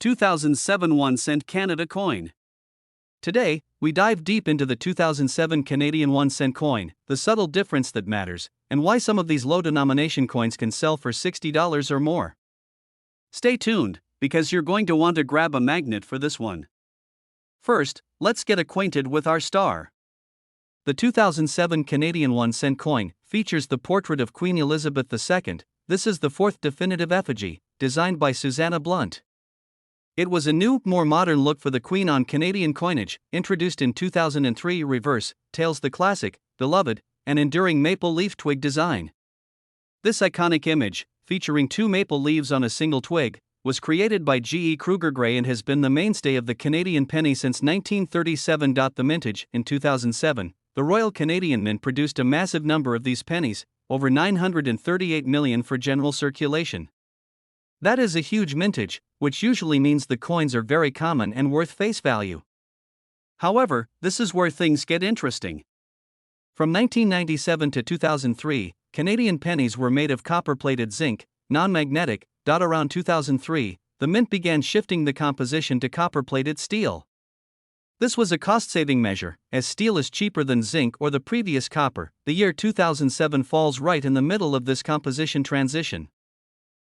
2007 1-cent Canada coin. Today, we dive deep into the 2007 Canadian 1-cent coin, the subtle difference that matters, and why some of these low-denomination coins can sell for $60 or more. Stay tuned, because you're going to want to grab a magnet for this one. First, let's get acquainted with our star. The 2007 Canadian 1-cent coin features the portrait of Queen Elizabeth II. This is the fourth definitive effigy, designed by Susanna Blunt. It was a new, more modern look for the Queen on Canadian coinage, introduced in 2003. Reverse tails the classic, beloved, and enduring maple leaf twig design. This iconic image, featuring two maple leaves on a single twig, was created by G. E. Kruger Gray and has been the mainstay of the Canadian penny since 1937. The mintage, in 2007, the Royal Canadian Mint produced a massive number of these pennies, over 938 million for general circulation. That is a huge mintage, which usually means the coins are very common and worth face value. However, this is where things get interesting. From 1997 to 2003, Canadian pennies were made of copper-plated zinc, non-magnetic. Around 2003, the mint began shifting the composition to copper-plated steel. This was a cost-saving measure, as steel is cheaper than zinc or the previous copper. The year 2007 falls right in the middle of this composition transition.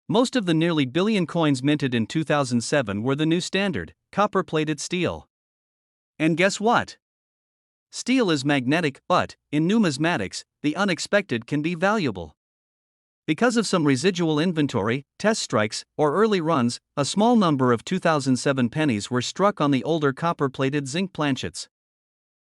Most of the nearly billion coins minted in 2007 were the new standard, copper-plated steel. And guess what? Steel is magnetic, but, in numismatics, the unexpected can be valuable. Because of some residual inventory, test strikes, or early runs, a small number of 2007 pennies were struck on the older copper-plated zinc planchets.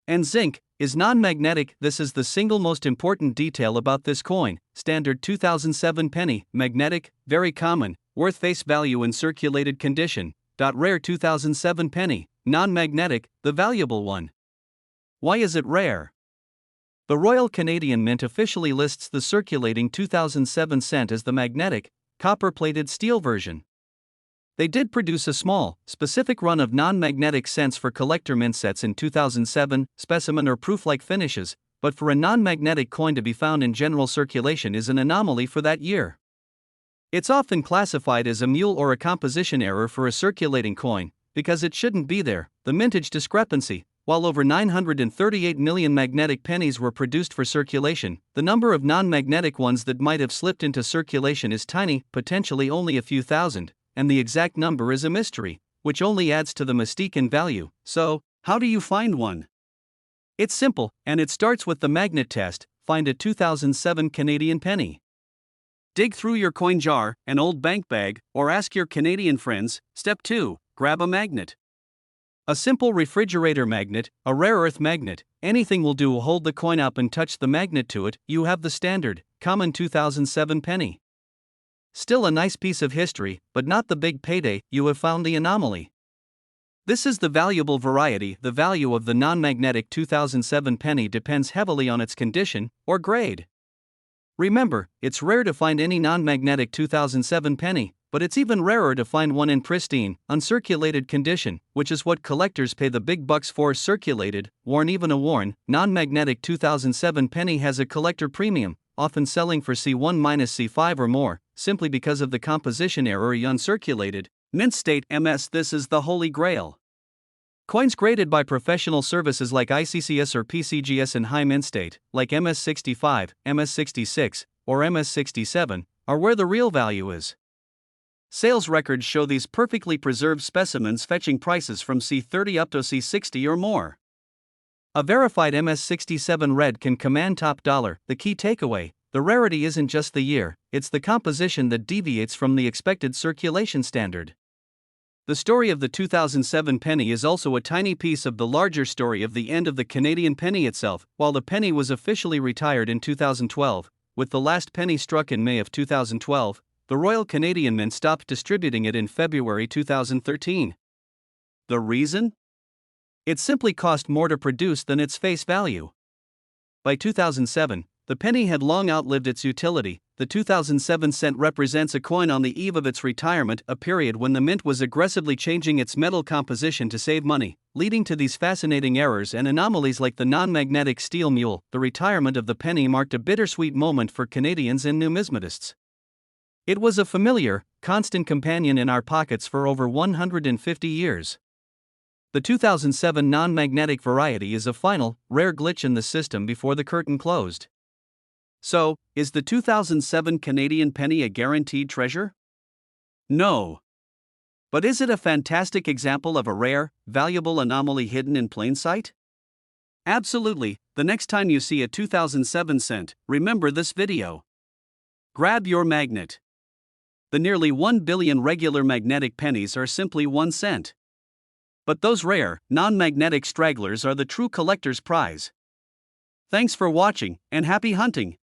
And zinc is non-magnetic. This is the single most important detail about this coin. Standard 2007 penny, magnetic, very common, worth face value in circulated condition. Rare 2007 penny, non-magnetic, the valuable one. Why is it rare? The Royal Canadian Mint officially lists the circulating 2007 cent as the magnetic, copper-plated steel version. They did produce a small, specific run of non-magnetic cents for collector mint sets in 2007, specimen or proof-like finishes, but for a non-magnetic coin to be found in general circulation is an anomaly for that year. It's often classified as a mule or a composition error for a circulating coin, because it shouldn't be there. The mintage discrepancy. While over 938 million magnetic pennies were produced for circulation, the number of non-magnetic ones that might have slipped into circulation is tiny, potentially only a few thousand. And the exact number is a mystery, which only adds to the mystique and value. So, how do you find one? It's simple, and it starts with the magnet test. Find a 2007 Canadian penny. Dig through your coin jar, an old bank bag, or ask your Canadian friends. Step 2. Grab a magnet. A simple refrigerator magnet, a rare earth magnet, anything will do. Hold the coin up and touch the magnet to it. You have the standard, common 2007 penny. Still a nice piece of history, but not the big payday. You have found the anomaly. This is the valuable variety. The value of the non-magnetic 2007 penny depends heavily on its condition or grade. Remember, it's rare to find any non-magnetic 2007 penny, but it's even rarer to find one in pristine, uncirculated condition, which is what collectors pay the big bucks for. Circulated, worn, even a worn, non-magnetic 2007 penny has a collector premium, often selling for C1-C5 or more, simply because of the composition error. Uncirculated, mint state MS. This is the holy grail. Coins graded by professional services like ICCS or PCGS in high mint state, like MS65, MS66, or MS67, are where the real value is. Sales records show these perfectly preserved specimens fetching prices from C30 up to C60 or more. A verified MS67 red can command top dollar. The key takeaway: the rarity isn't just the year, it's the composition that deviates from the expected circulation standard. The story of the 2007 penny is also a tiny piece of the larger story of the end of the Canadian penny itself. While the penny was officially retired in 2012, with the last penny struck in May of 2012, the Royal Canadian Mint stopped distributing it in February 2013. The reason? It simply cost more to produce than its face value. By 2007, the penny had long outlived its utility. The 2007 cent represents a coin on the eve of its retirement, a period when the mint was aggressively changing its metal composition to save money, leading to these fascinating errors and anomalies like the non-magnetic steel mule. The retirement of the penny marked a bittersweet moment for Canadians and numismatists. It was a familiar, constant companion in our pockets for over 150 years. The 2007 non-magnetic variety is a final, rare glitch in the system before the curtain closed. So, is the 2007 Canadian penny a guaranteed treasure? No. But is it a fantastic example of a rare, valuable anomaly hidden in plain sight? Absolutely. The next time you see a 2007 cent, remember this video. Grab your magnet. The nearly 1 billion regular magnetic pennies are simply 1 cent. But those rare, non-magnetic stragglers are the true collector's prize. Thanks for watching, and happy hunting!